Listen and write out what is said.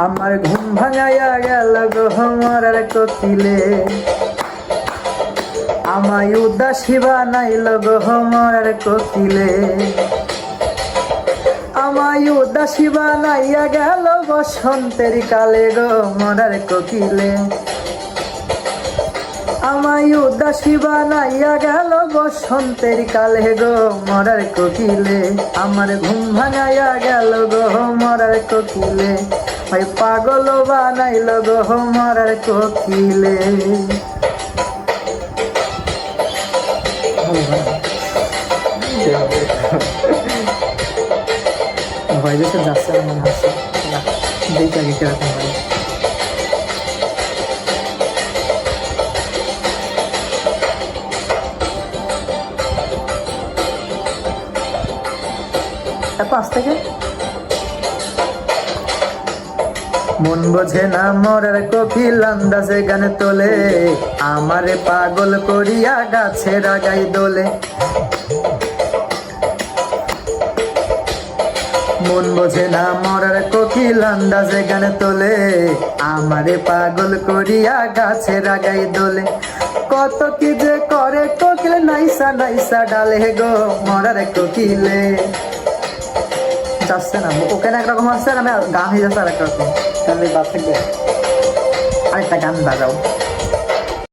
আমার ঘুম ভাঙাইয়া গেল গো মরার কোকিলে, আমায় উদাসী বানাইল গো মরার কোকিলে, আমায় উদাসী বানাইয়া গেল বসন্তের কালে গো মরার কোকিলে, আমায় উদাসী বানাইয়া গেল বসন্তের কালে গো মরার কোকিলে, আমার ঘুম ভাঙাইয়া গেল গো মরার কোকিলে, ওই পাগল বানাইল গো মরার কোকিলে। ভয় যেসব যাচ্ছে মনে হচ্ছে, দেখি আগে কিরকম হয়। পাঁচ থেকে মন বোঝে না মরার কোকিল আন্দাজে গান তোলে, আমারে পাগল করিয়া গাছের আগাই দোলে, মন বোঝে না মরার কোকিল আন্দাজে গান তোলে, আমারে পাগল করিয়া গাছের আগাই দোলে, কত কি যে করে কোকিল নাইসা নাইসা ডালে গো মরার কোকিলে। যাচ্ছে না ওখানে একরকম আসছে, আমি গান হয়ে যাচ্ছে আর একরকম, তাহলে বাদ থাকবে আরেকটা গান বাজাও।